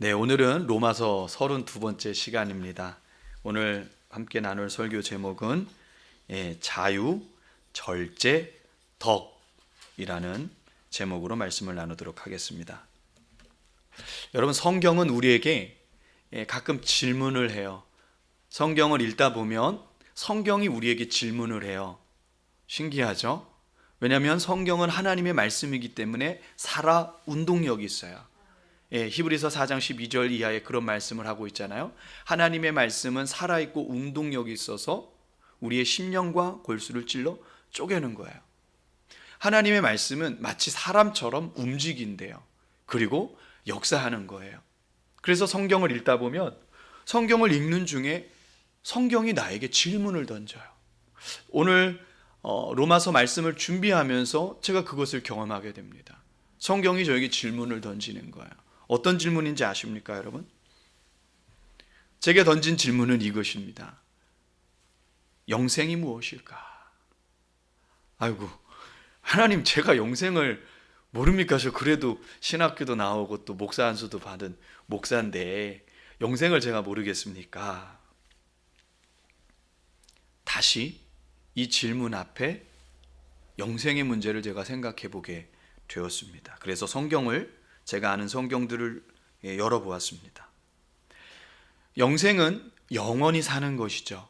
네, 오늘은 로마서 32번째 시간입니다. 오늘 함께 나눌 설교 제목은 자유, 절제, 덕이라는 제목으로 말씀을 나누도록 하겠습니다. 여러분, 성경은 우리에게 가끔 질문을 해요. 성경을 읽다 보면 성경이 우리에게 질문을 해요. 신기하죠? 왜냐하면 성경은 하나님의 말씀이기 때문에 살아 운동력이 있어요. 히브리서 4장 12절 이하에 그런 말씀을 하고 있잖아요. 하나님의 말씀은 살아있고 운동력이 있어서 우리의 심령과 골수를 찔러 쪼개는 거예요. 하나님의 말씀은 마치 사람처럼 움직인대요. 그리고 역사하는 거예요. 그래서 성경을 읽다 보면 성경을 읽는 중에 성경이 나에게 질문을 던져요. 오늘 로마서 말씀을 준비하면서 제가 그것을 경험하게 됩니다. 성경이 저에게 질문을 던지는 거예요. 어떤 질문인지 아십니까, 여러분? 제게 던진 질문은 이것입니다. 영생이 무엇일까? 아이고, 하나님, 제가 영생을 모릅니까? 저 그래도 신학교도 나오고 또 목사 안수도 받은 목사인데 영생을 제가 모르겠습니까? 다시 이 질문 앞에 영생의 문제를 제가 생각해 보게 되었습니다. 그래서 성경을 제가 아는 성경들을 열어보았습니다. 영생은 영원히 사는 것이죠.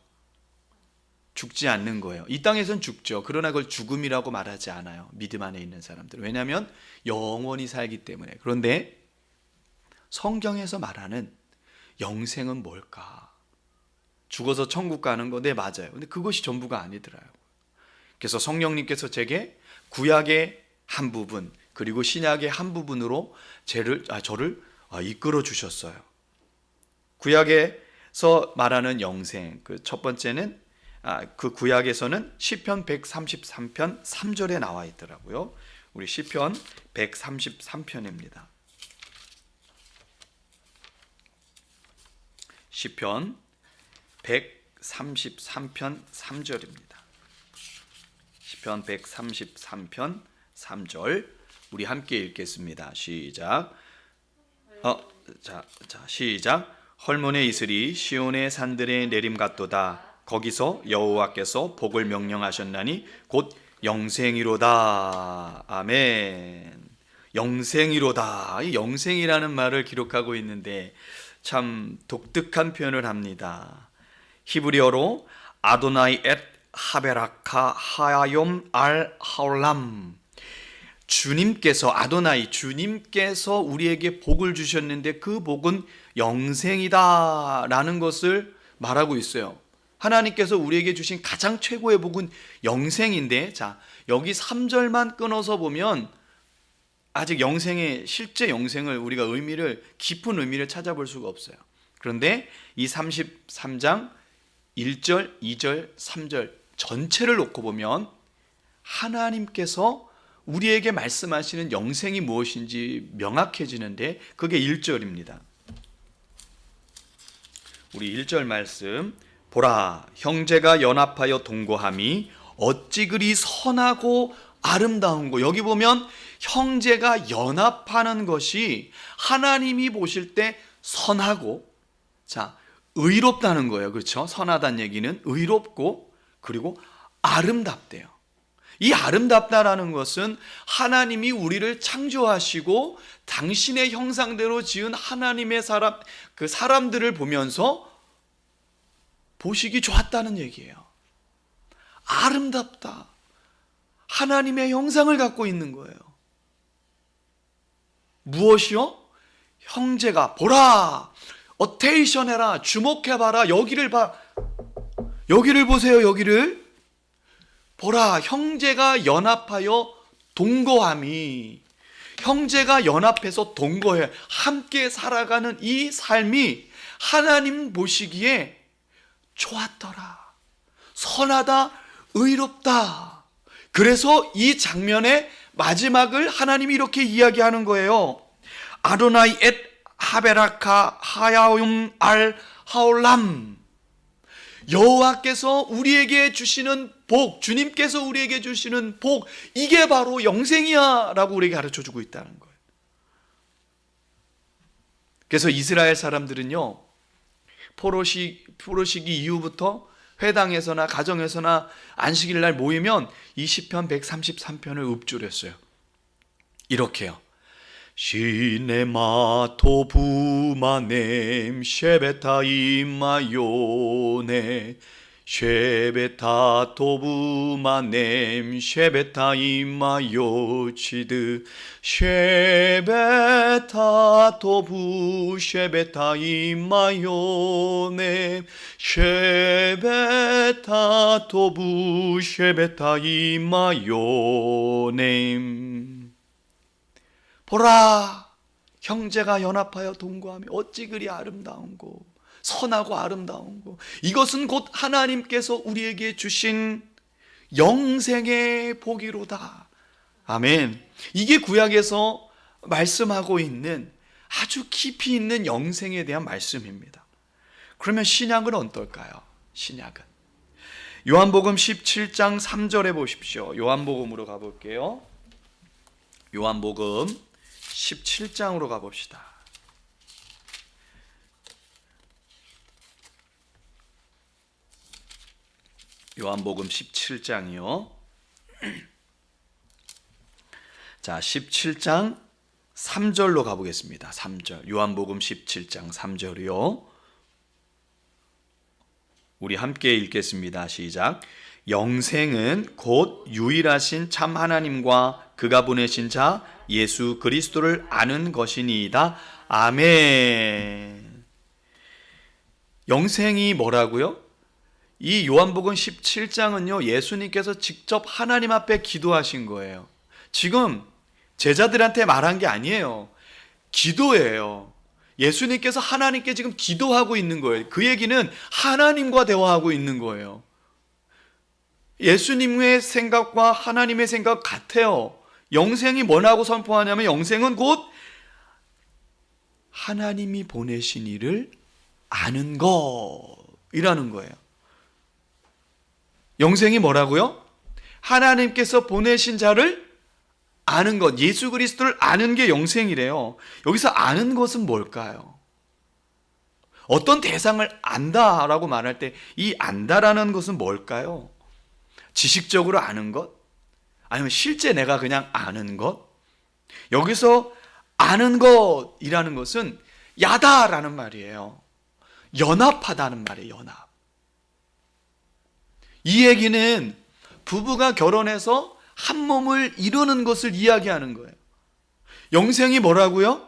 죽지 않는 거예요. 이 땅에선 죽죠. 그러나 그걸 죽음이라고 말하지 않아요. 믿음 안에 있는 사람들은. 왜냐하면 영원히 살기 때문에. 그런데 성경에서 말하는 영생은 뭘까? 죽어서 천국 가는 거, 네, 맞아요. 근데 그것이 전부가 아니더라고요. 그래서 성령님께서 제게 구약의 한 부분, 그리고 신약의 한 부분으로 저를 이끌어 주셨어요. 구약에서 말하는 영생, 그 첫 번째는 그 구약에서는 시편 133편 3절에 나와 있더라고요. 우리 시편 133편입니다. 시편 133편 3절입니다. 시편 133편 3절 우리 함께 읽겠습니다. 시작. 시작. 헐몬의 이슬이 시온의 산들에 내림 같도다. 거기서 여호와께서 복을 명령하셨나니 곧 영생이로다. 아멘. 영생이로다. 이 영생이라는 말을 기록하고 있는데 참 독특한 표현을 합니다. 히브리어로 아도나이 엣 하베라카 하야욤 알 하올람. 주님께서, 아도나이, 주님께서 우리에게 복을 주셨는데 그 복은 영생이다 라는 것을 말하고 있어요. 하나님께서 우리에게 주신 가장 최고의 복은 영생인데, 자, 여기 3절만 끊어서 보면 아직 영생의, 실제 영생을 우리가 깊은 의미를 찾아볼 수가 없어요. 그런데 이 33장 1절, 2절, 3절 전체를 놓고 보면 하나님께서 우리에게 말씀하시는 영생이 무엇인지 명확해지는데 그게 1절입니다. 우리 1절 말씀 보라, 형제가 연합하여 동거함이 어찌 그리 선하고 아름다운고. 여기 보면 형제가 연합하는 것이 하나님이 보실 때 선하고, 자, 의롭다는 거예요. 그렇죠? 선하다는 얘기는 의롭고 그리고 아름답대요. 이 아름답다라는 것은 하나님이 우리를 창조하시고 당신의 형상대로 지은 하나님의 사람들을 보면서 보시기 좋았다는 얘기예요. 아름답다. 하나님의 형상을 갖고 있는 거예요. 무엇이요? 형제가 보라, 어테이션 해라, 주목해봐라, 여기를 봐, 여기를 보세요, 여기를 보라, 형제가 연합하여 동거함이, 형제가 연합해서 동거해 함께 살아가는 이 삶이 하나님 보시기에 좋았더라, 선하다, 의롭다. 그래서 이 장면의 마지막을 하나님이 이렇게 이야기하는 거예요. 아도나이 엣 하베라카 하야욤 알 하올람. 여호와께서 우리에게 주시는 복, 주님께서 우리에게 주시는 복, 이게 바로 영생이야 라고 우리에게 가르쳐주고 있다는 거예요. 그래서 이스라엘 사람들은요, 포로시기 이후부터 회당에서나 가정에서나 안식일 날 모이면 이 시편 133편을 읊조렸어요. 이렇게요. 시네마 토부마넴 셰베타 이마요네 셰베타 토부마넴 셰베타 이마요치드 셰베타 토부 셰베타 이마요네 셰베타 토부 셰베타 이마요네. 보라, 형제가 연합하여 동거하며 어찌 그리 아름다운고 선하고 아름다운고. 이것은 곧 하나님께서 우리에게 주신 영생의 복이로다. 아멘. 이게 구약에서 말씀하고 있는 아주 깊이 있는 영생에 대한 말씀입니다. 그러면 신약은 어떨까요? 신약은 요한복음 17장 3절에 보십시오. 요한복음으로 가볼게요. 요한복음 17장으로 가봅시다. 요한복음 17장이요. 자, 17장 3절로 가보겠습니다. 3절. 요한복음 17장 3절이요. 우리 함께 읽겠습니다. 시작. 영생은 곧 유일하신 참 하나님과 그가 보내신 자 예수 그리스도를 아는 것이니이다. 아멘. 영생이 뭐라고요? 이 요한복음 17장은요, 예수님께서 직접 하나님 앞에 기도하신 거예요. 지금 제자들한테 말한 게 아니에요. 기도예요. 예수님께서 하나님께 지금 기도하고 있는 거예요. 그 얘기는 하나님과 대화하고 있는 거예요. 예수님의 생각과 하나님의 생각 같아요. 영생이 뭐라고 선포하냐면 영생은 곧 하나님이 보내신 이를 아는 것이라는 거예요. 영생이 뭐라고요? 하나님께서 보내신 자를 아는 것, 예수 그리스도를 아는 게 영생이래요. 여기서 아는 것은 뭘까요? 어떤 대상을 안다라고 말할 때 이 안다라는 것은 뭘까요? 지식적으로 아는 것? 아니면 실제 내가 그냥 아는 것? 여기서 아는 것이라는 것은 야다라는 말이에요. 연합하다는 말이에요. 연합. 이 얘기는 부부가 결혼해서 한 몸을 이루는 것을 이야기하는 거예요. 영생이 뭐라고요?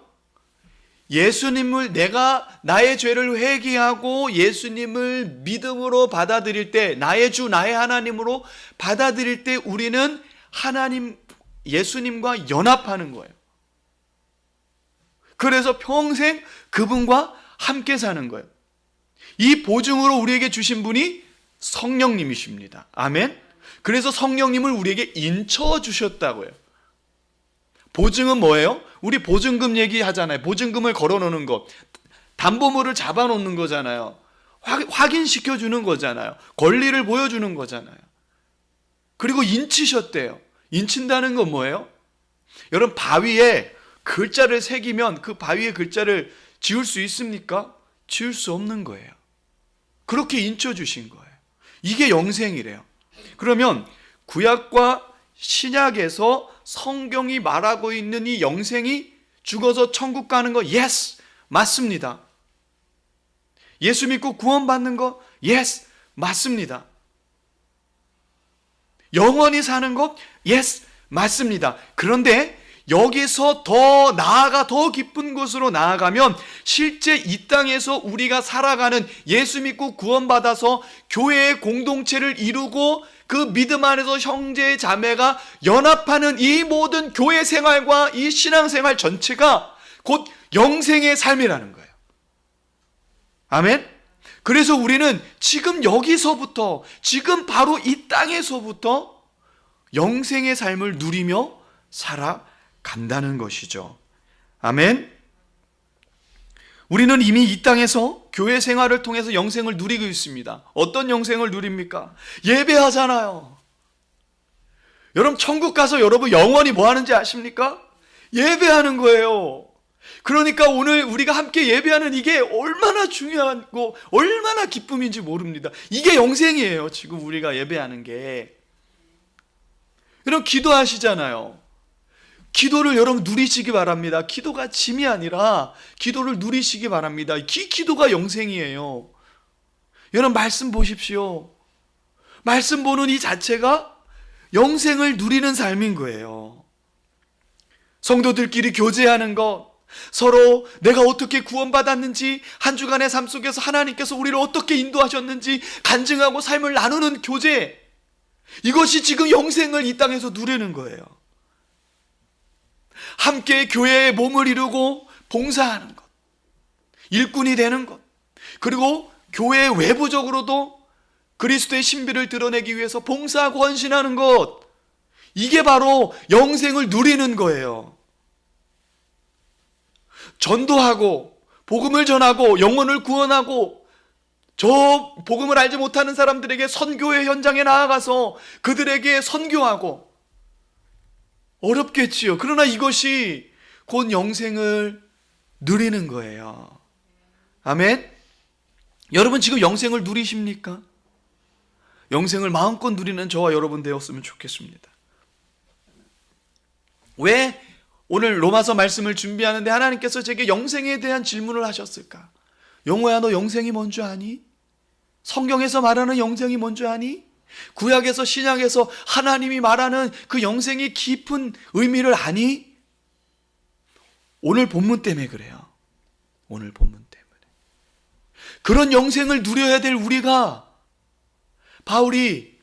예수님을 내가 나의 죄를 회개하고 예수님을 믿음으로 받아들일 때, 나의 주 나의 하나님으로 받아들일 때 우리는 하나님 예수님과 연합하는 거예요. 그래서 평생 그분과 함께 사는 거예요. 이 보증으로 우리에게 주신 분이 성령님이십니다. 아멘. 그래서 성령님을 우리에게 인쳐 주셨다고요. 보증은 뭐예요? 우리 보증금 얘기하잖아요. 보증금을 걸어놓는 것, 담보물을 잡아놓는 거잖아요. 확인시켜주는 거잖아요. 권리를 보여주는 거잖아요. 그리고 인치셨대요. 인친다는 건 뭐예요? 여러분, 바위에 글자를 새기면 그 바위의 글자를 지울 수 있습니까? 지울 수 없는 거예요. 그렇게 인쳐주신 거예요. 이게 영생이래요. 그러면 구약과 신약에서 성경이 말하고 있는 이 영생이 죽어서 천국 가는 거, yes, 맞습니다. 예수 믿고 구원받는 거, yes, 맞습니다. 영원히 사는 것, yes, 맞습니다. 그런데 여기서 더 나아가 더 깊은 곳으로 나아가면 실제 이 땅에서 우리가 살아가는 예수 믿고 구원받아서 교회의 공동체를 이루고 그 믿음 안에서 형제 자매가 연합하는 이 모든 교회 생활과 이 신앙생활 전체가 곧 영생의 삶이라는 거예요. 아멘. 그래서 우리는 지금 여기서부터, 지금 바로 이 땅에서부터 영생의 삶을 누리며 살아간다는 것이죠. 아멘. 우리는 이미 이 땅에서 교회 생활을 통해서 영생을 누리고 있습니다. 어떤 영생을 누립니까? 예배하잖아요. 여러분, 천국 가서 여러분 영원히 뭐 하는지 아십니까? 예배하는 거예요. 그러니까 오늘 우리가 함께 예배하는 이게 얼마나 중요하고 얼마나 기쁨인지 모릅니다. 이게 영생이에요. 지금 우리가 예배하는 게. 여러분 기도하시잖아요. 기도를 여러분 누리시기 바랍니다. 기도가 짐이 아니라 기도를 누리시기 바랍니다. 기도가 영생이에요. 여러분 말씀 보십시오. 말씀 보는 이 자체가 영생을 누리는 삶인 거예요. 성도들끼리 교제하는 것, 서로 내가 어떻게 구원받았는지, 한 주간의 삶 속에서 하나님께서 우리를 어떻게 인도하셨는지 간증하고 삶을 나누는 교제, 이것이 지금 영생을 이 땅에서 누리는 거예요. 함께 교회의 몸을 이루고 봉사하는 것, 일꾼이 되는 것, 그리고 교회 외부적으로도 그리스도의 신비를 드러내기 위해서 봉사하고 헌신하는 것, 이게 바로 영생을 누리는 거예요. 전도하고 복음을 전하고 영혼을 구원하고 저 복음을 알지 못하는 사람들에게 선교의 현장에 나아가서 그들에게 선교하고, 어렵겠지요. 그러나 이것이 곧 영생을 누리는 거예요. 아멘. 여러분 지금 영생을 누리십니까? 영생을 마음껏 누리는 저와 여러분 되었으면 좋겠습니다. 왜 오늘 로마서 말씀을 준비하는데 하나님께서 제게 영생에 대한 질문을 하셨을까? 영호야, 너 영생이 뭔지 아니? 성경에서 말하는 영생이 뭔지 아니? 구약에서 신약에서 하나님이 말하는 그 영생의 깊은 의미를 아니? 오늘 본문 때문에 그래요. 오늘 본문 때문에. 그런 영생을 누려야 될 우리가 바울이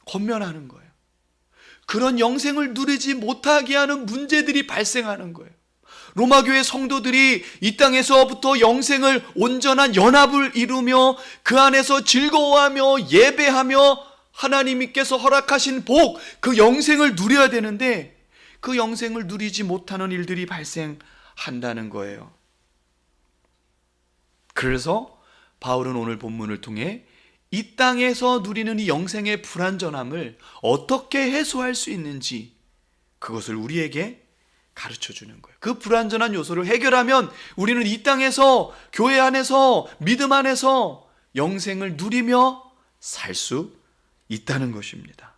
권면하는 거예요. 그런 영생을 누리지 못하게 하는 문제들이 발생하는 거예요. 로마교회 성도들이 이 땅에서부터 영생을 온전한 연합을 이루며 그 안에서 즐거워하며 예배하며 하나님께서 허락하신 복, 그 영생을 누려야 되는데 그 영생을 누리지 못하는 일들이 발생한다는 거예요. 그래서 바울은 오늘 본문을 통해 이 땅에서 누리는 이 영생의 불완전함을 어떻게 해소할 수 있는지 그것을 우리에게 가르쳐 주는 거예요. 그 불완전한 요소를 해결하면 우리는 이 땅에서, 교회 안에서, 믿음 안에서 영생을 누리며 살 수 있다는 것입니다.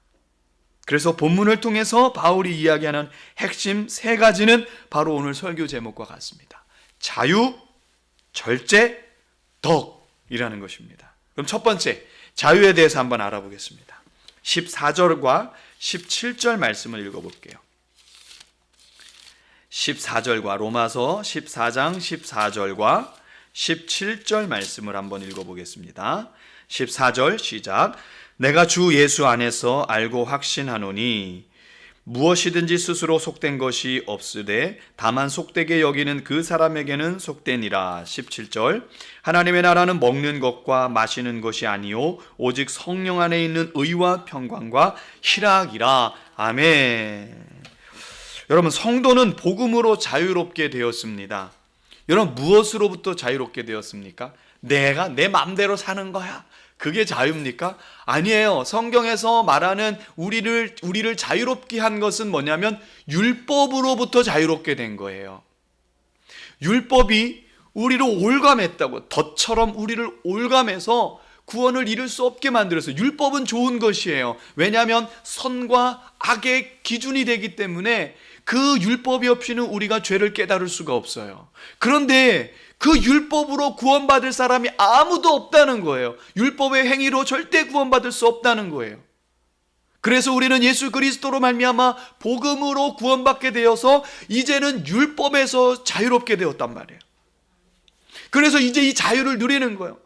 그래서 본문을 통해서 바울이 이야기하는 핵심 세 가지는 바로 오늘 설교 제목과 같습니다. 자유, 절제, 덕이라는 것입니다. 그럼 첫 번째, 자유에 대해서 한번 알아보겠습니다. 14절과 17절 말씀을 읽어볼게요. 14절과 로마서 14장 14절과 17절 말씀을 한번 읽어보겠습니다. 14절 시작. 내가 주 예수 안에서 알고 확신하노니 무엇이든지 스스로 속된 것이 없으되 다만 속되게 여기는 그 사람에게는 속되니라. 17절. 하나님의 나라는 먹는 것과 마시는 것이 아니요 오직 성령 안에 있는 의와 평강과 희락이라. 아멘. 여러분, 성도는 복음으로 자유롭게 되었습니다. 여러분, 무엇으로부터 자유롭게 되었습니까? 내가 내 마음대로 사는 거야, 그게 자유입니까? 아니에요. 성경에서 말하는 우리를 자유롭게 한 것은 뭐냐면 율법으로부터 자유롭게 된 거예요. 율법이 우리를 올감했다고, 덫처럼 우리를 올감해서 구원을 이룰 수 없게 만들었어요. 율법은 좋은 것이에요. 왜냐하면 선과 악의 기준이 되기 때문에 그 율법이 없이는 우리가 죄를 깨달을 수가 없어요. 그런데 그 율법으로 구원받을 사람이 아무도 없다는 거예요. 율법의 행위로 절대 구원받을 수 없다는 거예요. 그래서 우리는 예수 그리스도로 말미암아 복음으로 구원받게 되어서 이제는 율법에서 자유롭게 되었단 말이에요. 그래서 이제 이 자유를 누리는 거예요.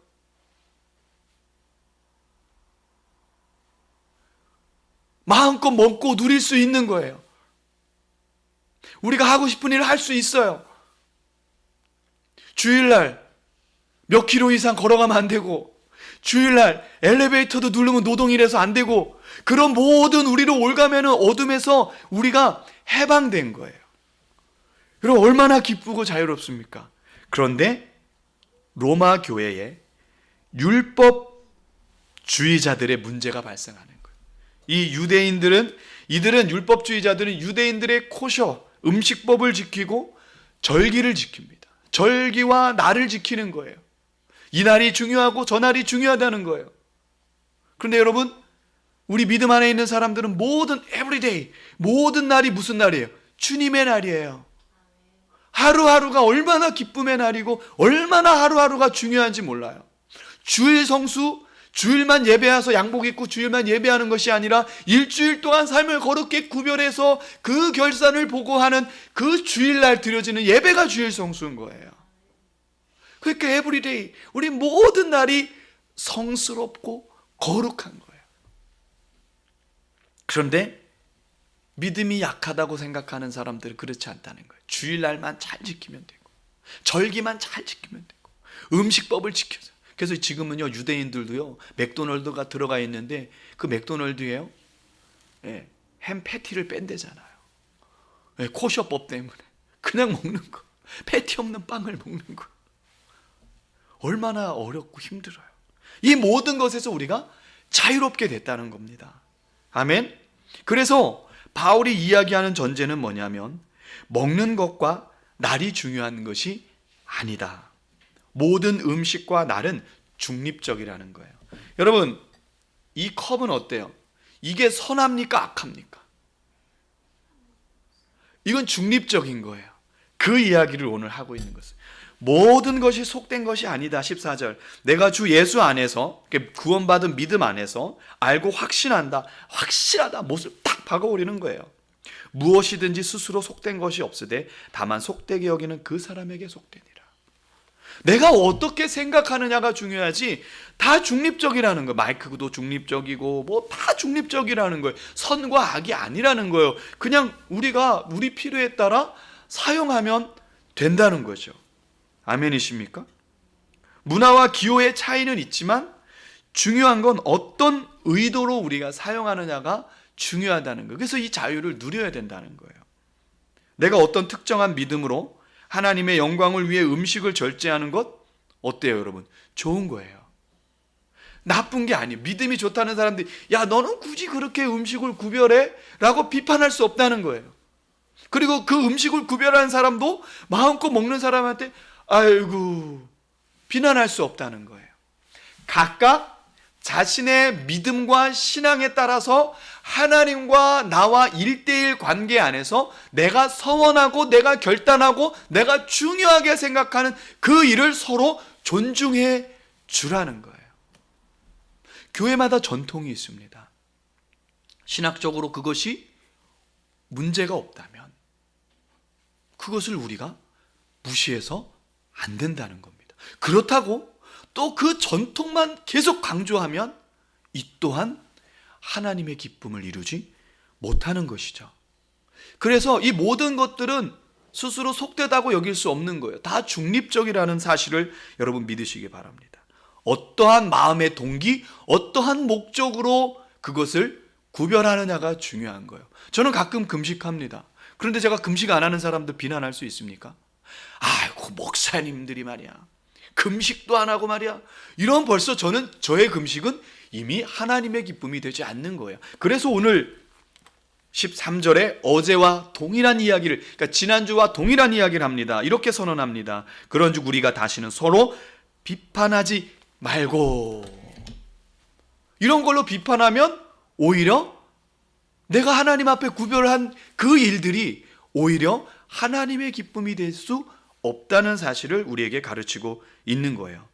마음껏 먹고 누릴 수 있는 거예요. 우리가 하고 싶은 일을 할 수 있어요. 주일날 몇 킬로 이상 걸어가면 안 되고, 주일날 엘리베이터도 누르면 노동이라서 안 되고, 그런 모든 우리를 올가매는 어둠에서 우리가 해방된 거예요. 여러분, 얼마나 기쁘고 자유롭습니까? 그런데 로마 교회에 율법주의자들의 문제가 발생하는 거예요. 이 율법주의자들은 유대인들의 코셔, 음식법을 지키고 절기를 지킵니다. 절기와 날을 지키는 거예요. 이 날이 중요하고 저 날이 중요하다는 거예요. 그런데 여러분, 우리 믿음 안에 있는 사람들은 모든 에브리데이, 모든 날이 무슨 날이에요? 주님의 날이에요. 하루하루가 얼마나 기쁨의 날이고 얼마나 하루하루가 중요한지 몰라요. 주일 성수, 주일만 예배해서 양복 입고 주일만 예배하는 것이 아니라 일주일 동안 삶을 거룩게 구별해서 그 결산을 보고 하는 그 주일날 드려지는 예배가 주일 성수인 거예요. 그러니까 에브리데이, 우리 모든 날이 성스럽고 거룩한 거예요. 그런데 믿음이 약하다고 생각하는 사람들은 그렇지 않다는 거예요. 주일날만 잘 지키면 되고 절기만 잘 지키면 되고 음식법을 지켜서. 그래서 지금은요, 유대인들도요, 맥도날드가 들어가 있는데 그 맥도날드에요, 햄 패티를 뺀대잖아요. 코셔법 때문에 그냥 먹는 거, 패티 없는 빵을 먹는 거. 얼마나 어렵고 힘들어요. 이 모든 것에서 우리가 자유롭게 됐다는 겁니다. 아멘. 그래서 바울이 이야기하는 전제는 뭐냐면 먹는 것과 날이 중요한 것이 아니다. 모든 음식과 날은 중립적이라는 거예요. 여러분, 이 컵은 어때요? 이게 선합니까? 악합니까? 이건 중립적인 거예요. 그 이야기를 오늘 하고 있는 것은 모든 것이 속된 것이 아니다. 14절, 내가 주 예수 안에서, 구원받은 믿음 안에서 알고 확신한다. 확실하다. 못을 딱 박아오리는 거예요. 무엇이든지 스스로 속된 것이 없으되 다만 속되게 여기는 그 사람에게 속되니라. 내가 어떻게 생각하느냐가 중요하지, 다 중립적이라는 거예요. 마이크도 중립적이고 뭐 다 중립적이라는 거예요. 선과 악이 아니라는 거예요. 그냥 우리가 우리 필요에 따라 사용하면 된다는 거죠. 아멘이십니까? 문화와 기호의 차이는 있지만 중요한 건 어떤 의도로 우리가 사용하느냐가 중요하다는 거예요. 그래서 이 자유를 누려야 된다는 거예요. 내가 어떤 특정한 믿음으로 하나님의 영광을 위해 음식을 절제하는 것 어때요, 여러분? 좋은 거예요. 나쁜 게 아니에요. 믿음이 좋다는 사람들이 야, 너는 굳이 그렇게 음식을 구별해? 라고 비판할 수 없다는 거예요. 그리고 그 음식을 구별하는 사람도 마음껏 먹는 사람한테 아이고 비난할 수 없다는 거예요. 각각 자신의 믿음과 신앙에 따라서 하나님과 나와 1:1 관계 안에서 내가 서원하고 내가 결단하고 내가 중요하게 생각하는 그 일을 서로 존중해 주라는 거예요. 교회마다 전통이 있습니다. 신학적으로 그것이 문제가 없다면 그것을 우리가 무시해서 안 된다는 겁니다. 그렇다고 또 그 전통만 계속 강조하면 이 또한 하나님의 기쁨을 이루지 못하는 것이죠. 그래서 이 모든 것들은 스스로 속되다고 여길 수 없는 거예요. 다 중립적이라는 사실을 여러분 믿으시기 바랍니다. 어떠한 마음의 동기, 어떠한 목적으로 그것을 구별하느냐가 중요한 거예요. 저는 가끔 금식합니다. 그런데 제가 금식 안 하는 사람들 비난할 수 있습니까? 아이고 목사님들이 말이야 금식도 안 하고 말이야, 이런 벌써 저의 금식은 이미 하나님의 기쁨이 되지 않는 거예요. 그래서 오늘 13절에 어제와 동일한 이야기를, 그러니까 지난주와 동일한 이야기를 합니다. 이렇게 선언합니다. 그런즉 우리가 다시는 서로 비판하지 말고. 이런 걸로 비판하면 오히려 내가 하나님 앞에 구별한 그 일들이 오히려 하나님의 기쁨이 될 수 없다는 사실을 우리에게 가르치고 있는 거예요.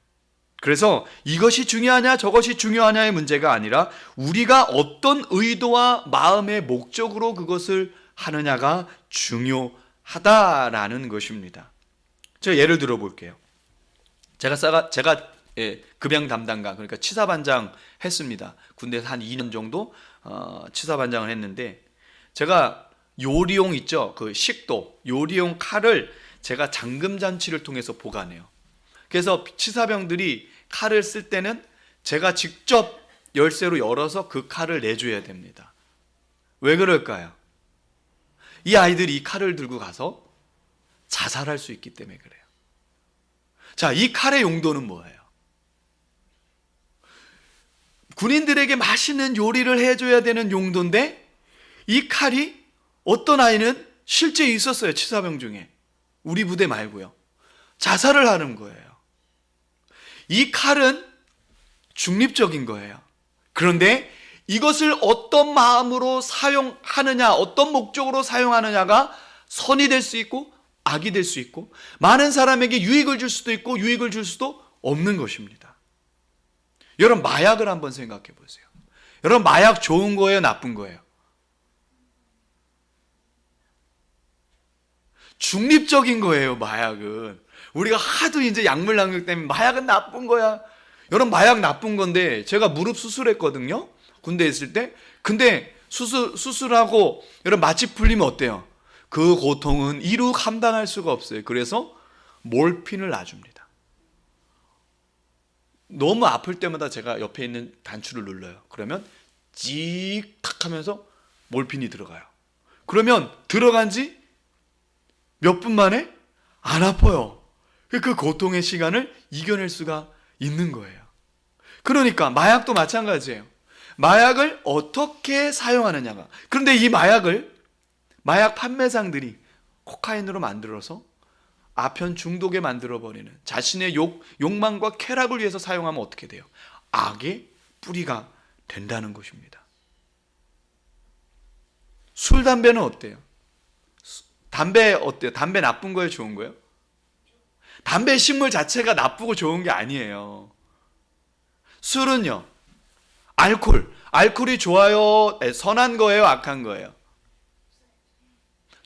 그래서 이것이 중요하냐 저것이 중요하냐의 문제가 아니라 우리가 어떤 의도와 마음의 목적으로 그것을 하느냐가 중요하다라는 것입니다. 제가 예를 들어 볼게요. 제가 급양 담당관, 그러니까 치사반장 했습니다. 군대에서 한 2년 정도 치사반장을 했는데, 제가 요리용 있죠, 그 식도 요리용 칼을 제가 잠금장치를 통해서 보관해요. 그래서 치사병들이 칼을 쓸 때는 제가 직접 열쇠로 열어서 그 칼을 내줘야 됩니다. 왜 그럴까요? 이 아이들이 이 칼을 들고 가서 자살할 수 있기 때문에 그래요. 자, 이 칼의 용도는 뭐예요? 군인들에게 맛있는 요리를 해줘야 되는 용도인데, 이 칼이 어떤 아이는 실제 있었어요. 치사병 중에. 우리 부대 말고요. 자살을 하는 거예요. 이 칼은 중립적인 거예요. 그런데 이것을 어떤 마음으로 사용하느냐, 어떤 목적으로 사용하느냐가 선이 될 수 있고 악이 될 수 있고, 많은 사람에게 유익을 줄 수도 있고 유익을 줄 수도 없는 것입니다. 여러분, 마약을 한번 생각해 보세요. 여러분, 마약 좋은 거예요, 나쁜 거예요? 중립적인 거예요, 마약은. 우리가 하도 이제 약물 낭비 때문에 마약은 나쁜 거야. 여러분, 마약 나쁜 건데, 제가 무릎 수술했거든요, 군대에 있을 때. 근데 수술하고 여러분 마취 풀리면 어때요? 그 고통은 이루 감당할 수가 없어요. 그래서 몰핀을 놔줍니다. 너무 아플 때마다 제가 옆에 있는 단추를 눌러요. 그러면 찍탁 하면서 몰핀이 들어가요. 그러면 들어간 지 몇 분 만에 안 아파요. 그 고통의 시간을 이겨낼 수가 있는 거예요. 그러니까 마약도 마찬가지예요. 마약을 어떻게 사용하느냐가. 그런데 이 마약 판매상들이 코카인으로 만들어서 아편 중독에 만들어버리는, 자신의 욕망과 쾌락을 위해서 사용하면 어떻게 돼요? 악의 뿌리가 된다는 것입니다. 술, 담배는 어때요? 담배 어때요? 담배 나쁜 거예요, 좋은 거예요? 담배 식물 자체가 나쁘고 좋은 게 아니에요. 술은요, 알코올이 좋아요, 선한 거예요, 악한 거예요?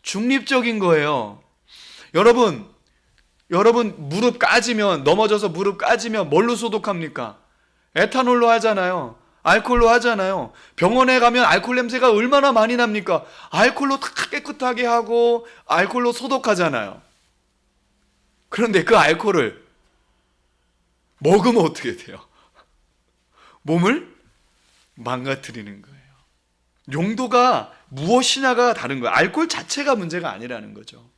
중립적인 거예요. 여러분 무릎 까지면, 넘어져서 무릎 까지면 뭘로 소독합니까? 에탄올로 하잖아요. 알코올로 하잖아요. 병원에 가면 알코올 냄새가 얼마나 많이 납니까? 알코올로 다 깨끗하게 하고 알코올로 소독하잖아요. 그런데 그 알코올을 먹으면 어떻게 돼요? 몸을 망가뜨리는 거예요. 용도가 무엇이냐가 다른 거예요. 알코올 자체가 문제가 아니라는 거죠.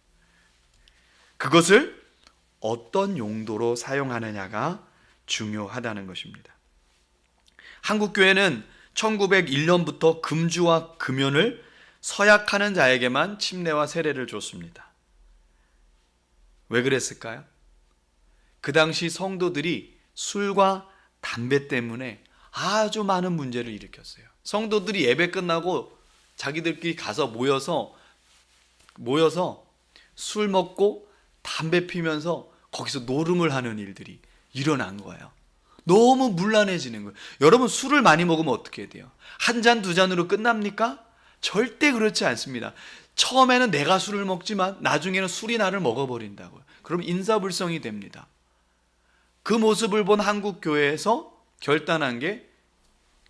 그것을 어떤 용도로 사용하느냐가 중요하다는 것입니다. 한국교회는 1901년부터 금주와 금연을 서약하는 자에게만 침례와 세례를 줬습니다. 왜 그랬을까요? 그 당시 성도들이 술과 담배 때문에 아주 많은 문제를 일으켰어요. 성도들이 예배 끝나고 자기들끼리 가서 모여서 술 먹고 담배 피면서 거기서 노름을 하는 일들이 일어난 거예요. 너무 문란해지는 거예요. 여러분, 술을 많이 먹으면 어떻게 돼요? 한 잔, 두 잔으로 끝납니까? 절대 그렇지 않습니다. 처음에는 내가 술을 먹지만 나중에는 술이 나를 먹어버린다고요. 그럼 인사불성이 됩니다. 그 모습을 본 한국교회에서 결단한 게,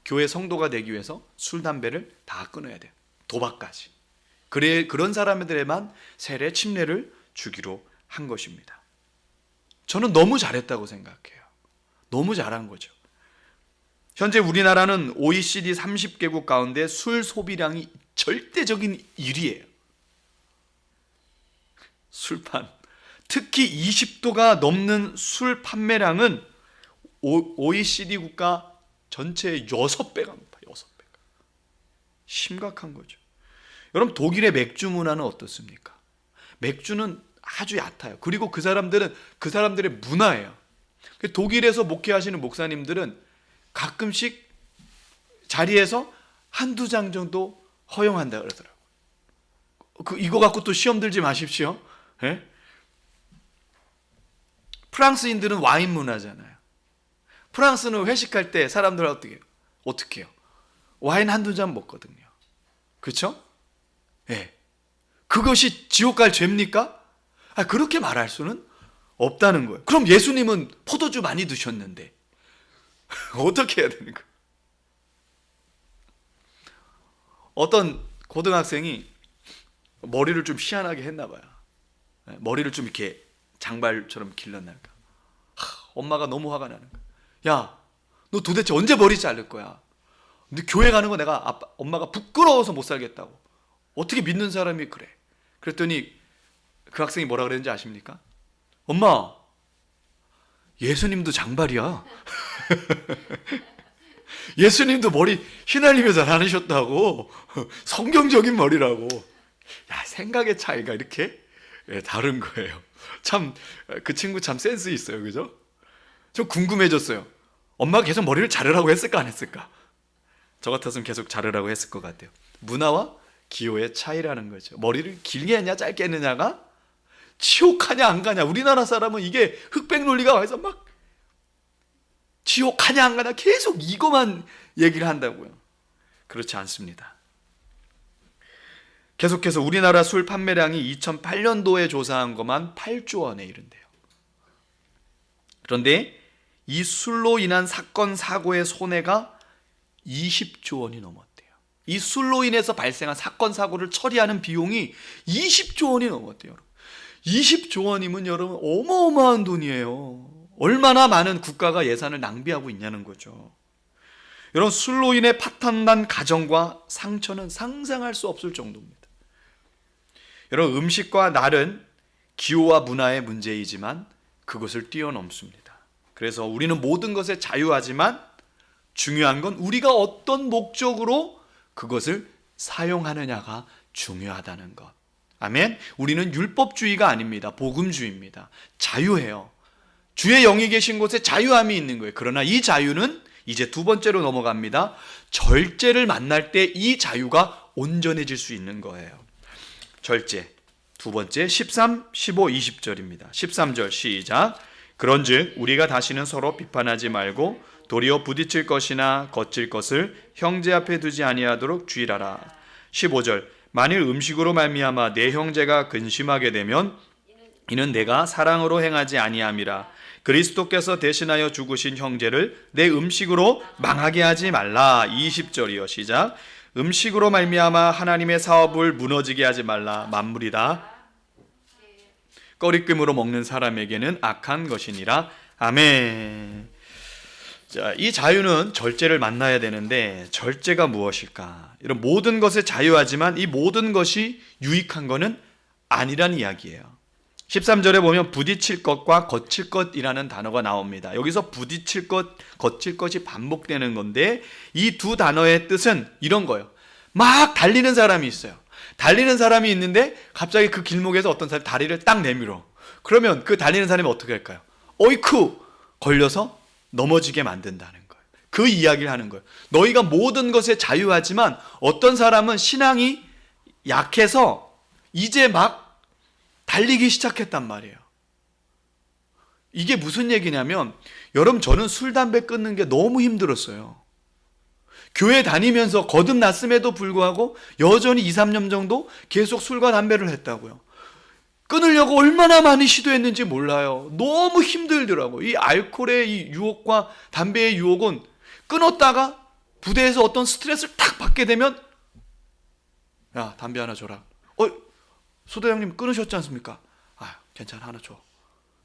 교회 성도가 되기 위해서 술, 담배를 다 끊어야 돼요. 도박까지. 그런 사람들에만 세례, 침례를 주기로 한 것입니다. 저는 너무 잘했다고 생각해요. 너무 잘한 거죠. 현재 우리나라는 OECD 30개국 가운데 술 소비량이 절대적인 1위예요. 술판. 특히 20도가 넘는 술 판매량은 OECD 국가 전체의 6배가 높아요. 6배가. 심각한 거죠. 여러분, 독일의 맥주 문화는 어떻습니까? 맥주는 아주 얕아요. 그리고 그 사람들의 문화예요. 독일에서 목회하시는 목사님들은 가끔씩 자리에서 한두 장 정도 허용한다 그러더라고요. 이거 갖고 또 시험 들지 마십시오. 예? 프랑스인들은 와인 문화잖아요. 프랑스는 회식할 때 사람들 어떻게 해요? 와인 한두 잔 먹거든요. 그렇죠? 예. 그것이 지옥 갈 죄입니까? 그렇게 말할 수는 없다는 거예요. 그럼 예수님은 포도주 많이 드셨는데 어떻게 해야 되는 거예요? 어떤 고등학생이 머리를 좀 희한하게 했나 봐요. 머리를 좀 이렇게 장발처럼 길렀나니까 엄마가 너무 화가 나는 거야. 야, 너 도대체 언제 머리 자를 거야? 근데 교회 가는 거 엄마가 부끄러워서 못 살겠다고. 어떻게 믿는 사람이 그래? 그랬더니 그 학생이 뭐라 그랬는지 아십니까? 엄마, 예수님도 장발이야. 예수님도 머리 휘날리며 잘 안 하셨다고. 성경적인 머리라고. 야, 생각의 차이가 이렇게 예, 다른 거예요. 참 그 친구 참 센스 있어요, 그죠? 좀 궁금해졌어요. 엄마가 계속 머리를 자르라고 했을까 안 했을까? 저 같았으면 계속 자르라고 했을 것 같아요. 문화와 기호의 차이라는 거죠. 머리를 길게 했냐 짧게 했느냐가 지옥 가냐 안 가냐. 우리나라 사람은 이게 흑백 논리가 와서 막 지옥 가냐 안 가냐 계속 이거만 얘기를 한다고요. 그렇지 않습니다. 계속해서 우리나라 술 판매량이 2008년도에 조사한 것만 8조 원에 이른대요. 그런데 이 술로 인한 사건 사고의 손해가 20조 원이 넘었대요. 이 술로 인해서 발생한 사건 사고를 처리하는 비용이 20조 원이 넘었대요. 20조 원이면 여러분 어마어마한 돈이에요. 얼마나 많은 국가가 예산을 낭비하고 있냐는 거죠. 여러분, 술로 인해 파탄난 가정과 상처는 상상할 수 없을 정도입니다. 여러분, 음식과 날은 기호와 문화의 문제이지만 그것을 뛰어넘습니다. 그래서 우리는 모든 것에 자유하지만 중요한 건 우리가 어떤 목적으로 그것을 사용하느냐가 중요하다는 것. 아멘. 우리는 율법주의가 아닙니다. 복음주의입니다. 자유해요. 주의 영이 계신 곳에 자유함이 있는 거예요. 그러나 이 자유는 이제 두 번째로 넘어갑니다. 절제를 만날 때 이 자유가 온전해질 수 있는 거예요. 절제. 두 번째 13, 15, 20절입니다. 13절 시작. 그런즉 우리가 다시는 서로 비판하지 말고 도리어 부딪힐 것이나 거칠 것을 형제 앞에 두지 아니하도록 주의하라. 15절. 만일 음식으로 말미암아 내 형제가 근심하게 되면 이는 내가 사랑으로 행하지 아니함이라. 그리스도께서 대신하여 죽으신 형제를 내 음식으로 망하게 하지 말라. 20절이요 시작. 음식으로 말미암아 하나님의 사업을 무너지게 하지 말라. 만물이다 꺼리낌으로 먹는 사람에게는 악한 것이니라. 아멘. 자, 이 자유는 절제를 만나야 되는데 절제가 무엇일까? 이런 모든 것에 자유하지만 이 모든 것이 유익한 것은 아니란 이야기예요. 13절에 보면 부딪힐 것과 거칠 것이라는 단어가 나옵니다. 여기서 부딪힐 것, 거칠 것이 반복되는 건데 이 두 단어의 뜻은 이런 거예요. 막 달리는 사람이 있어요. 달리는 사람이 있는데 갑자기 그 길목에서 어떤 사람이 다리를 딱 내밀어. 그러면 그 달리는 사람이 어떻게 할까요? 어이쿠! 걸려서 넘어지게 만든다는 거예요. 그 이야기를 하는 거예요. 너희가 모든 것에 자유하지만 어떤 사람은 신앙이 약해서 이제 막 달리기 시작했단 말이에요. 이게 무슨 얘기냐면 여러분, 저는 술, 담배 끊는 게 너무 힘들었어요. 교회 다니면서 거듭났음에도 불구하고 여전히 2, 3년 정도 계속 술과 담배를 했다고요. 끊으려고 얼마나 많이 시도했는지 몰라요. 너무 힘들더라고요. 이 알코올의 이 유혹과 담배의 유혹은 끊었다가 부대에서 어떤 스트레스를 딱 받게 되면 야, 담배 하나 줘라. 소대장님 끊으셨지 않습니까? 아, 괜찮아, 하나 줘.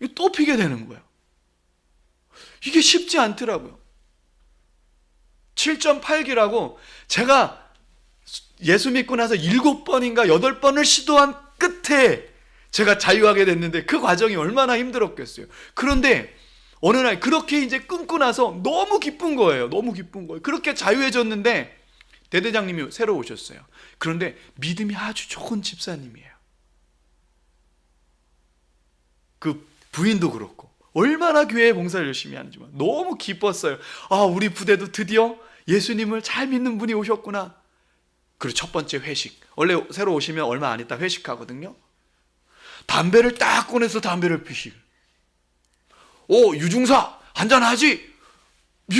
이거 또 피게 되는 거예요. 이게 쉽지 않더라고요. 7.8기라고 제가 예수 믿고 나서 7번인가 8번을 시도한 끝에 제가 자유하게 됐는데 그 과정이 얼마나 힘들었겠어요. 그런데 어느 날 그렇게 이제 끊고 나서 너무 기쁜 거예요. 너무 기쁜 거예요. 그렇게 자유해졌는데 대대장님이 새로 오셨어요. 그런데 믿음이 아주 좋은 집사님이에요. 그 부인도 그렇고 얼마나 교회 봉사를 열심히 하는지 너무 기뻤어요. 아, 우리 부대도 드디어 예수님을 잘 믿는 분이 오셨구나. 그리고 첫 번째 회식. 원래 새로 오시면 얼마 안 있다 회식하거든요. 담배를 딱 꺼내서 담배를 피시. 유중사 한잔하지? 예.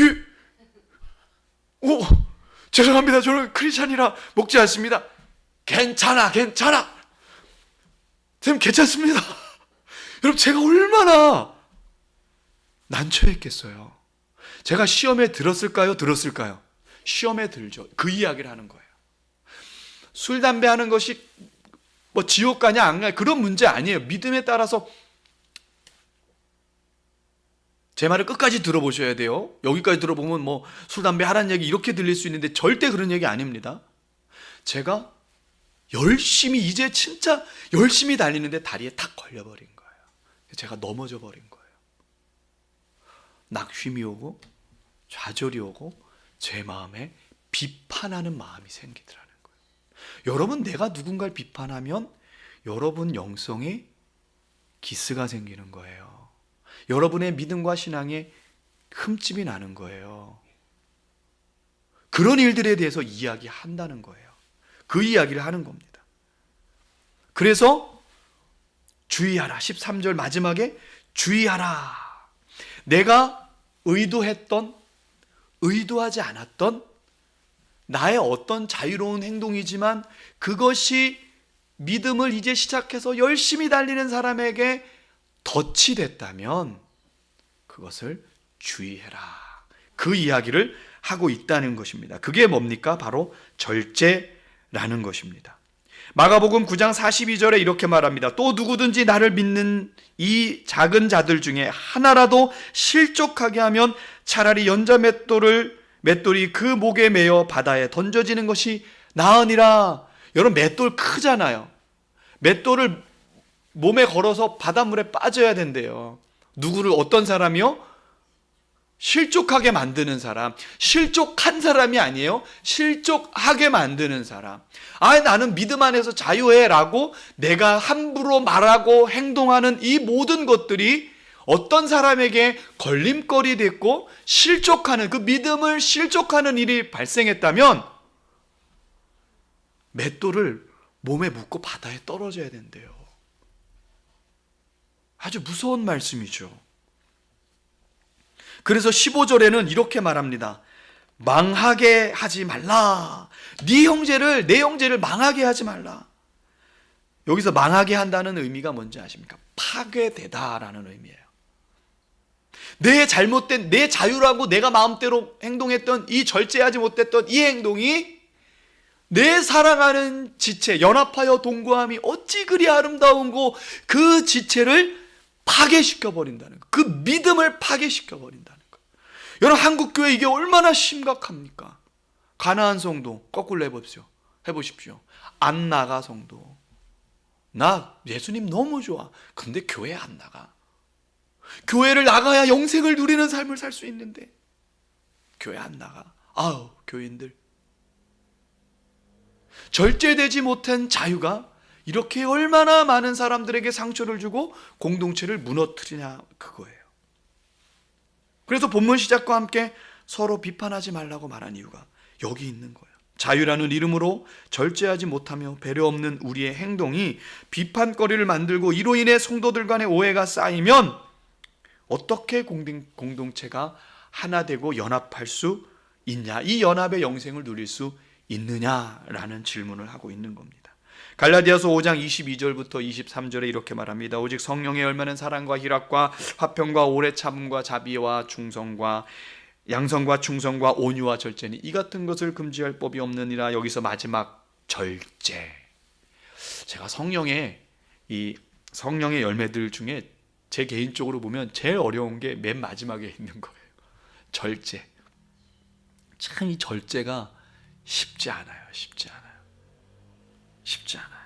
죄송합니다. 저는 크리스찬이라 먹지 않습니다. 괜찮아. 선생님 괜찮습니다. 여러분, 제가 얼마나 난처했겠어요. 제가 시험에 들었을까요? 시험에 들죠. 그 이야기를 하는 거예요. 술, 담배 하는 것이 뭐 지옥 가냐 안 가냐 그런 문제 아니에요. 믿음에 따라서 제 말을 끝까지 들어보셔야 돼요. 여기까지 들어보면 뭐 술, 담배 하라는 얘기 이렇게 들릴 수 있는데 절대 그런 얘기 아닙니다. 제가 이제 진짜 열심히 달리는데 다리에 탁 걸려버린 거예요. 제가 넘어져 버린 거예요. 낙심이 오고 좌절이 오고 제 마음에 비판하는 마음이 생기더라는 거예요. 여러분, 내가 누군가를 비판하면 여러분 영성에 기스가 생기는 거예요. 여러분의 믿음과 신앙에 흠집이 나는 거예요. 그런 일들에 대해서 이야기한다는 거예요. 그 이야기를 하는 겁니다. 그래서 주의하라. 13절 마지막에 주의하라. 내가 의도했던, 의도하지 않았던 나의 어떤 자유로운 행동이지만 그것이 믿음을 이제 시작해서 열심히 달리는 사람에게 덫이 됐다면 그것을 주의해라. 그 이야기를 하고 있다는 것입니다. 그게 뭡니까? 바로 절제라는 것입니다. 마가복음 9장 42절에 이렇게 말합니다. 또 누구든지 나를 믿는 이 작은 자들 중에 하나라도 실족하게 하면 차라리 연자 맷돌이 그 목에 매어 바다에 던져지는 것이 나으니라. 여러분, 맷돌 크잖아요. 맷돌을 몸에 걸어서 바닷물에 빠져야 된대요. 누구를, 어떤 사람이요? 실족하게 만드는 사람. 실족한 사람이 아니에요. 실족하게 만드는 사람. 나는 믿음 안에서 자유해라고 내가 함부로 말하고 행동하는 이 모든 것들이 어떤 사람에게 걸림돌이 됐고 실족하는, 그 믿음을 실족하는 일이 발생했다면 맷돌을 몸에 묶고 바다에 떨어져야 된대요. 아주 무서운 말씀이죠. 그래서 15절에는 이렇게 말합니다. 망하게 하지 말라. 내 형제를 망하게 하지 말라. 여기서 망하게 한다는 의미가 뭔지 아십니까? 파괴되다라는 의미예요. 내 잘못된, 내 자유라고 내가 마음대로 행동했던 이 절제하지 못했던 이 행동이 내 사랑하는 지체, 연합하여 동거함이 어찌 그리 아름다운고 그 지체를 파괴시켜 버린다는 거. 그 믿음을 파괴시켜 버린다는 거. 여러분, 한국 교회 이게 얼마나 심각합니까? 가나안 성도 거꾸로 해보십시오. 안 나가 성도. 나 예수님 너무 좋아. 근데 교회 안 나가. 교회를 나가야 영생을 누리는 삶을 살 수 있는데 교회 안 나가. 아우, 교인들. 절제되지 못한 자유가 이렇게 얼마나 많은 사람들에게 상처를 주고 공동체를 무너뜨리냐, 그거예요. 그래서 본문 시작과 함께 서로 비판하지 말라고 말한 이유가 여기 있는 거예요. 자유라는 이름으로 절제하지 못하며 배려 없는 우리의 행동이 비판거리를 만들고 이로 인해 성도들 간의 오해가 쌓이면 어떻게 공동체가 하나 되고 연합할 수 있냐, 이 연합의 영생을 누릴 수 있느냐라는 질문을 하고 있는 겁니다. 갈라디아서 5장 22절부터 23절에 이렇게 말합니다. 오직 성령의 열매는 사랑과 희락과 화평과 오래 참음과 자비와 충성과 양성과 충성과 온유와 절제니 이 같은 것을 금지할 법이 없느니라. 여기서 마지막 절제. 제가 성령의 열매들 중에 제 개인적으로 보면 제일 어려운 게 맨 마지막에 있는 거예요. 절제. 참 이 절제가 쉽지 않아요. 쉽지 않아요.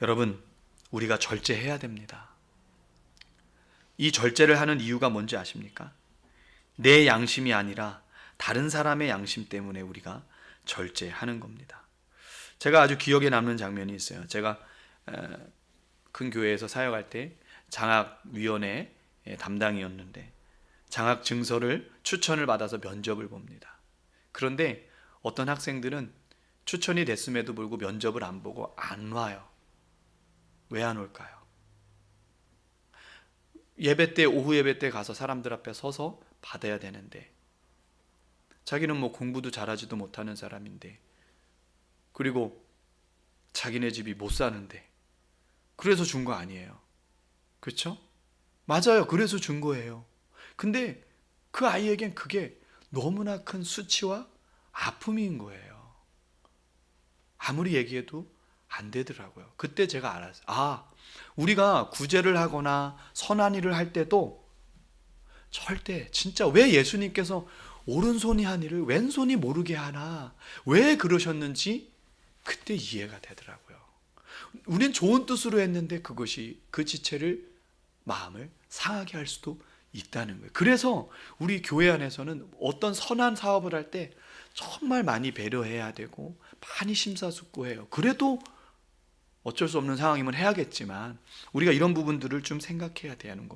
여러분, 우리가 절제해야 됩니다. 이 절제를 하는 이유가 뭔지 아십니까? 내 양심이 아니라 다른 사람의 양심 때문에 우리가 절제하는 겁니다. 제가 아주 기억에 남는 장면이 있어요. 제가 큰 교회에서 사역할 때 장학위원회 담당이었는데 장학 증서를 추천을 받아서 면접을 봅니다. 그런데 어떤 학생들은 추천이 됐음에도 불구하고 면접을 안 보고 안 와요. 왜 안 올까요? 예배 때, 오후 예배 때 가서 사람들 앞에 서서 받아야 되는데 자기는 뭐 공부도 잘하지도 못하는 사람인데, 그리고 자기네 집이 못 사는데 그래서 준 거 아니에요. 그렇죠? 맞아요. 그래서 준 거예요. 근데 그 아이에겐 그게 너무나 큰 수치와 아픔인 거예요. 아무리 얘기해도 안 되더라고요. 그때 제가 알았어요. 우리가 구제를 하거나 선한 일을 할 때도 절대, 진짜 왜 예수님께서 오른손이 한 일을 왼손이 모르게 하나, 왜 그러셨는지 그때 이해가 되더라고요. 우린 좋은 뜻으로 했는데 그것이 그 지체를, 마음을 상하게 할 수도 있다는 거예요. 그래서 우리 교회 안에서는 어떤 선한 사업을 할 때 정말 많이 배려해야 되고 많이 심사숙고해요. 그래도 어쩔 수 없는 상황이면 해야겠지만 우리가 이런 부분들을 좀 생각해야 되는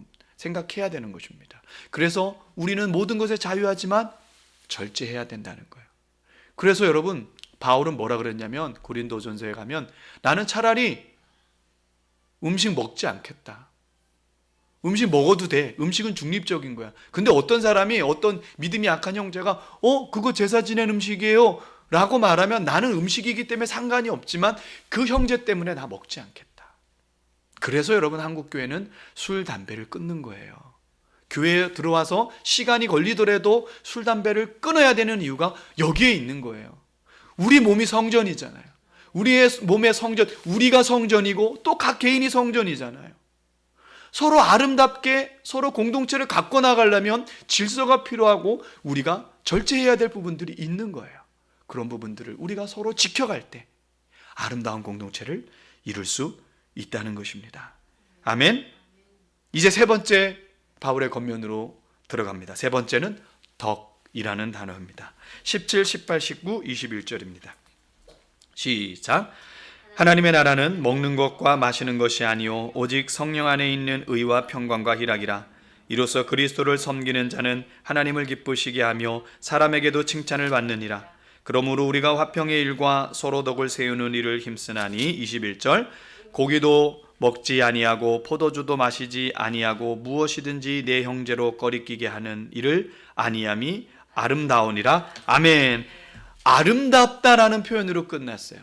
것입니다. 그래서 우리는 모든 것에 자유하지만 절제해야 된다는 거예요. 그래서 여러분, 바울은 뭐라 그랬냐면 고린도전서에 가면 나는 차라리 음식 먹지 않겠다. 음식 먹어도 돼. 음식은 중립적인 거야. 근데 어떤 사람이, 어떤 믿음이 약한 형제가 그거 제사 지낸 음식이에요 라고 말하면 나는 음식이기 때문에 상관이 없지만 그 형제 때문에 나 먹지 않겠다. 그래서 여러분, 한국교회는 술, 담배를 끊는 거예요. 교회에 들어와서 시간이 걸리더라도 술, 담배를 끊어야 되는 이유가 여기에 있는 거예요. 우리 몸이 성전이잖아요. 우리의 몸의 성전, 우리가 성전이고 또 각 개인이 성전이잖아요. 서로 아름답게 서로 공동체를 갖고 나가려면 질서가 필요하고 우리가 절제해야 될 부분들이 있는 거예요. 그런 부분들을 우리가 서로 지켜갈 때 아름다운 공동체를 이룰 수 있다는 것입니다. 아멘. 이제 세 번째 바울의 권면으로 들어갑니다. 세 번째는 덕이라는 단어입니다. 17, 18, 19, 21절입니다. 시작. 하나님의 나라는 먹는 것과 마시는 것이 아니요 오직 성령 안에 있는 의와 평강과 희락이라. 이로써 그리스도를 섬기는 자는 하나님을 기쁘시게 하며 사람에게도 칭찬을 받느니라. 그러므로 우리가 화평의 일과 서로 덕을 세우는 일을 힘쓰나니. 21절. 고기도 먹지 아니하고 포도주도 마시지 아니하고 무엇이든지 내 형제로 꺼리끼게 하는 일을 아니함이 아름다우니라. 아멘. 아름답다라는 표현으로 끝났어요.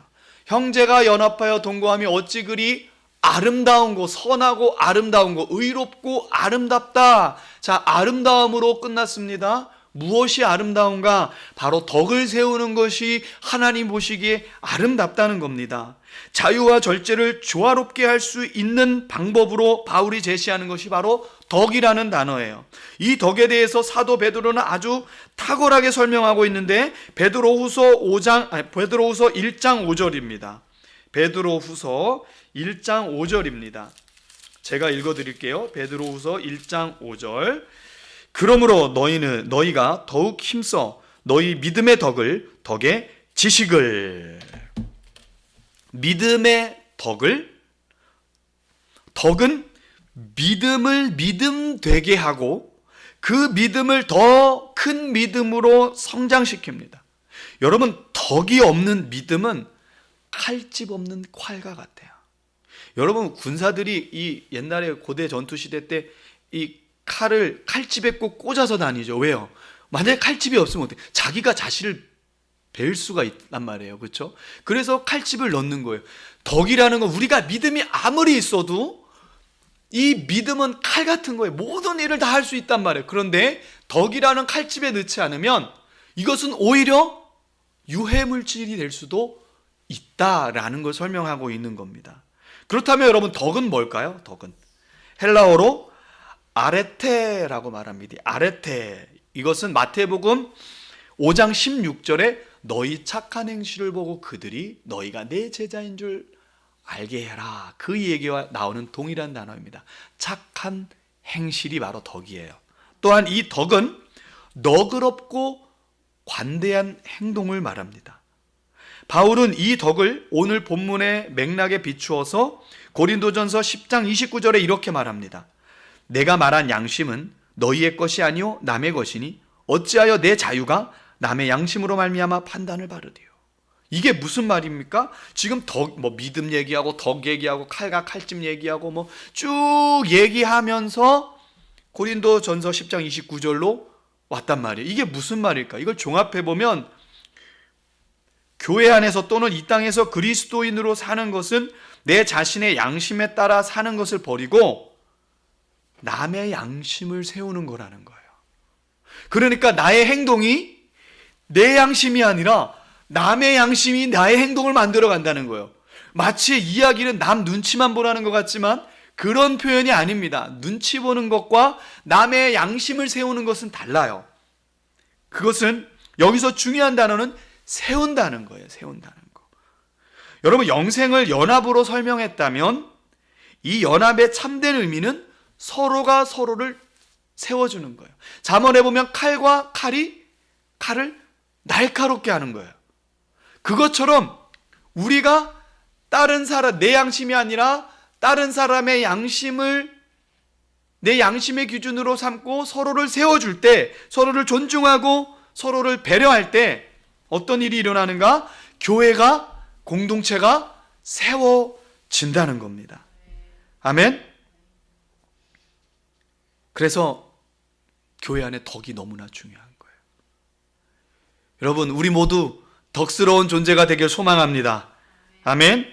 형제가 연합하여 동거함이 어찌 그리 아름다운 거, 선하고 아름다운 거, 의롭고 아름답다. 자, 아름다움으로 끝났습니다. 무엇이 아름다운가? 바로 덕을 세우는 것이 하나님 보시기에 아름답다는 겁니다. 자유와 절제를 조화롭게 할 수 있는 방법으로 바울이 제시하는 것이 바로 덕이라는 단어예요. 이 덕에 대해서 사도 베드로는 아주 탁월하게 설명하고 있는데 베드로후서 1장 5절입니다. 베드로후서 1장 5절입니다. 제가 읽어드릴게요. 베드로후서 1장 5절. 그러므로 너희가 더욱 힘써 너희 믿음의 덕의 지식을. 믿음의 덕은 믿음을 믿음되게 하고 그 믿음을 더 큰 믿음으로 성장시킵니다. 여러분, 덕이 없는 믿음은 칼집 없는 칼과 같아요. 여러분, 군사들이 이 옛날에 고대 전투시대 때 이 칼을 칼집에 꼭 꽂아서 다니죠. 왜요? 만약에 칼집이 없으면 어때요? 자기가 자신을 벨 수가 있단 말이에요. 그렇죠? 그래서 칼집을 넣는 거예요. 덕이라는 건 우리가 믿음이 아무리 있어도 이 믿음은 칼 같은 거예요. 모든 일을 다 할 수 있단 말이에요. 그런데 덕이라는 칼집에 넣지 않으면 이것은 오히려 유해물질이 될 수도 있다라는 걸 설명하고 있는 겁니다. 그렇다면 여러분, 덕은 뭘까요? 덕은 헬라어로 아레테라고 말합니다. 아레테. 이것은 마태복음 5장 16절에 너희 착한 행실을 보고 그들이 너희가 내 제자인 줄 알게 해라. 그 얘기와 나오는 동일한 단어입니다. 착한 행실이 바로 덕이에요. 또한 이 덕은 너그럽고 관대한 행동을 말합니다. 바울은 이 덕을 오늘 본문의 맥락에 비추어서 고린도전서 10장 29절에 이렇게 말합니다. 내가 말한 양심은 너희의 것이 아니요 남의 것이니 어찌하여 내 자유가 남의 양심으로 말미암아 판단을 바르디요. 이게 무슨 말입니까? 지금 믿음 얘기하고 덕 얘기하고 칼과 칼집 얘기하고 쭉 얘기하면서 고린도전서 10장 29절로 왔단 말이에요. 이게 무슨 말일까? 이걸 종합해 보면 교회 안에서 또는 이 땅에서 그리스도인으로 사는 것은 내 자신의 양심에 따라 사는 것을 버리고 남의 양심을 세우는 거라는 거예요. 그러니까 나의 행동이 내 양심이 아니라 남의 양심이 나의 행동을 만들어 간다는 거예요. 마치 이야기는 남 눈치만 보라는 것 같지만 그런 표현이 아닙니다. 눈치 보는 것과 남의 양심을 세우는 것은 달라요. 그것은 여기서 중요한 단어는 세운다는 거예요. 세운다는 거. 여러분, 영생을 연합으로 설명했다면 이 연합의 참된 의미는 서로가 서로를 세워주는 거예요. 잠언에 보면 칼과 칼을 날카롭게 하는 거예요. 그것처럼 우리가 다른 사람, 내 양심이 아니라 다른 사람의 양심을 내 양심의 기준으로 삼고 서로를 세워줄 때, 서로를 존중하고 서로를 배려할 때 어떤 일이 일어나는가? 교회가, 공동체가 세워진다는 겁니다. 아멘? 그래서 교회 안에 덕이 너무나 중요한 거예요. 여러분, 우리 모두 덕스러운 존재가 되길 소망합니다. 아멘?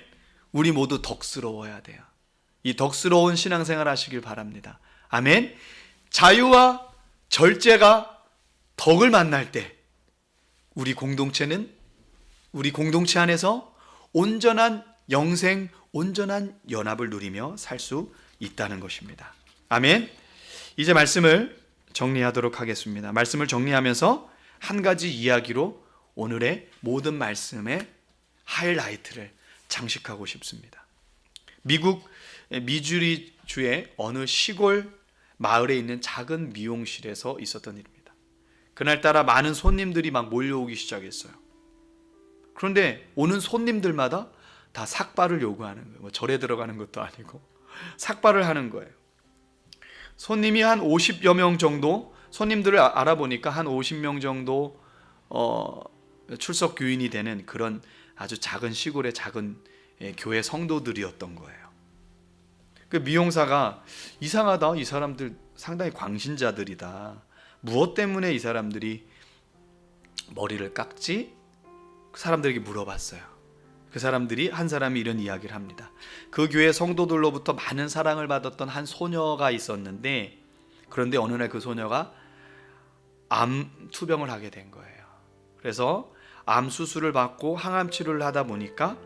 우리 모두 덕스러워야 돼요. 이 덕스러운 신앙생활 하시길 바랍니다. 아멘? 자유와 절제가 덕을 만날 때 우리 공동체는, 우리 공동체 안에서 온전한 영생, 온전한 연합을 누리며 살 수 있다는 것입니다. 아멘? 이제 말씀을 정리하도록 하겠습니다. 말씀을 정리하면서 한 가지 이야기로 오늘의 모든 말씀의 하이라이트를 장식하고 싶습니다. 미국 미주리주의 어느 시골 마을에 있는 작은 미용실에서 있었던 일입니다. 그날따라 많은 손님들이 막 몰려오기 시작했어요. 그런데 오는 손님들마다 다 삭발을 요구하는 거예요. 뭐 절에 들어가는 것도 아니고 삭발을 하는 거예요. 손님이 한 50여 명 정도, 손님들을 알아보니까 한 50명 정도 출석 교인이 되는 그런 아주 작은 시골의 작은 교회 성도들이었던 거예요. 그 미용사가 이상하다, 이 사람들 상당히 광신자들이다, 무엇 때문에 이 사람들이 머리를 깎지? 그 사람들에게 물어봤어요. 그 사람들이, 한 사람이 이런 이야기를 합니다. 그 교회 성도들로부터 많은 사랑을 받았던 한 소녀가 있었는데, 그런데 어느 날 그 소녀가 암 투병을 하게 된 거예요. 그래서 암 수술을 받고 항암 치료를 하다 보니까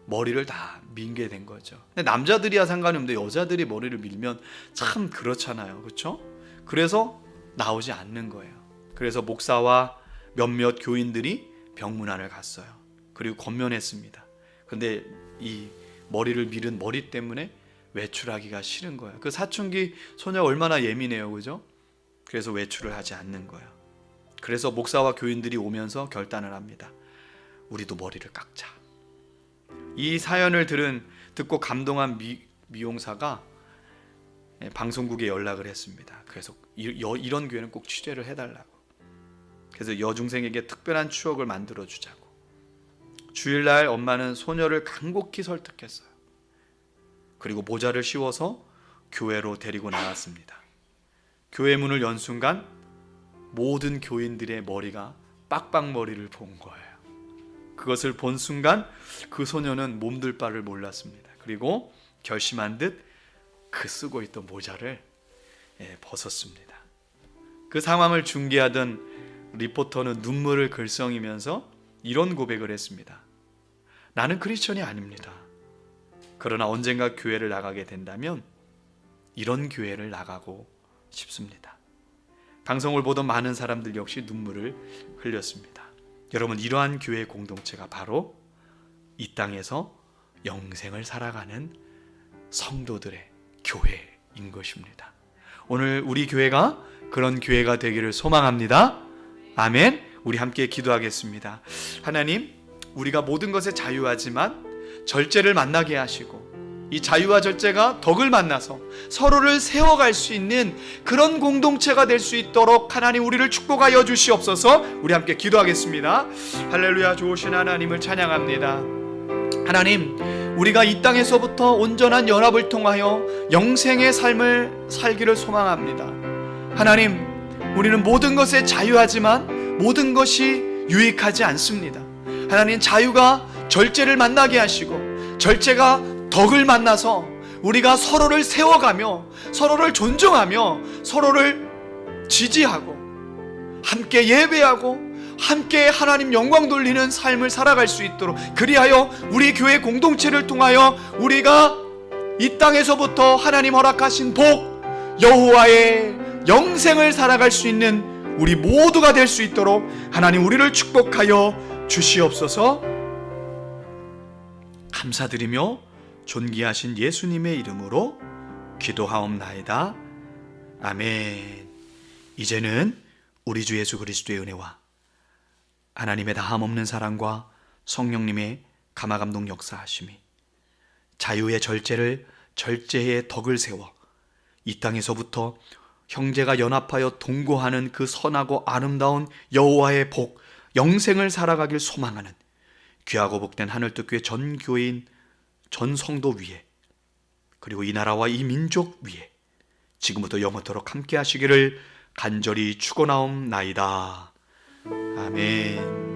머리를 다 밀게 된 거죠. 근데 남자들이야 상관이 없는데 여자들이 머리를 밀면 참 그렇잖아요. 그렇죠? 그래서 나오지 않는 거예요. 그래서 목사와 몇몇 교인들이 병문안을 갔어요. 그리고 권면했습니다. 근데 이 머리를 밀은 머리 때문에 외출하기가 싫은 거예요. 그 사춘기 소녀가 얼마나 예민해요. 그죠? 그래서 외출을 하지 않는 거예요. 그래서 목사와 교인들이 오면서 결단을 합니다. 우리도 머리를 깎자. 이 사연을 듣고 감동한 미용사가 방송국에 연락을 했습니다. 그래서 이런 교회는 꼭 취재를 해달라고. 그래서 여중생에게 특별한 추억을 만들어 주자고. 주일날 엄마는 소녀를 간곡히 설득했어요. 그리고 모자를 씌워서 교회로 데리고 나왔습니다. 교회 문을 연 순간 모든 교인들의 머리가 빡빡머리를 본 거예요. 그것을 본 순간 그 소녀는 몸둘 바를 몰랐습니다. 그리고 결심한 듯 그 쓰고 있던 모자를 벗었습니다. 그 상황을 중계하던 리포터는 눈물을 글썽이면서 이런 고백을 했습니다. 나는 크리스천이 아닙니다. 그러나 언젠가 교회를 나가게 된다면 이런 교회를 나가고 싶습니다. 방송을 보던 많은 사람들 역시 눈물을 흘렸습니다. 여러분, 이러한 교회 공동체가 바로 이 땅에서 영생을 살아가는 성도들의 교회인 것입니다. 오늘 우리 교회가 그런 교회가 되기를 소망합니다. 아멘. 우리 함께 기도하겠습니다. 하나님, 우리가 모든 것에 자유하지만 절제를 만나게 하시고 이 자유와 절제가 덕을 만나서 서로를 세워갈 수 있는 그런 공동체가 될 수 있도록 하나님 우리를 축복하여 주시옵소서. 우리 함께 기도하겠습니다. 할렐루야. 좋으신 하나님을 찬양합니다. 하나님, 우리가 이 땅에서부터 온전한 연합을 통하여 영생의 삶을 살기를 소망합니다. 하나님, 우리는 모든 것에 자유하지만 모든 것이 유익하지 않습니다. 하나님, 자유가 절제를 만나게 하시고 절제가 덕을 만나서 우리가 서로를 세워가며 서로를 존중하며 서로를 지지하고 함께 예배하고 함께 하나님 영광 돌리는 삶을 살아갈 수 있도록, 그리하여 우리 교회 공동체를 통하여 우리가 이 땅에서부터 하나님 허락하신 복, 여호와의 영생을 살아갈 수 있는 우리 모두가 될 수 있도록 하나님 우리를 축복하여 주시옵소서. 감사드리며 존귀하신 예수님의 이름으로 기도하옵나이다. 아멘. 이제는 우리 주 예수 그리스도의 은혜와 하나님의 다함없는 사랑과 성령님의 감화감동 역사하심이 자유의 절제의 덕을 세워 이 땅에서부터 형제가 연합하여 동거하는 그 선하고 아름다운 여호와의 복, 영생을 살아가길 소망하는 귀하고 복된 하늘특교의 전 교회인 전 성도 위에, 그리고 이 나라와 이 민족 위에 지금부터 영원토록 함께 하시기를 간절히 축원하옵나이다. 아멘.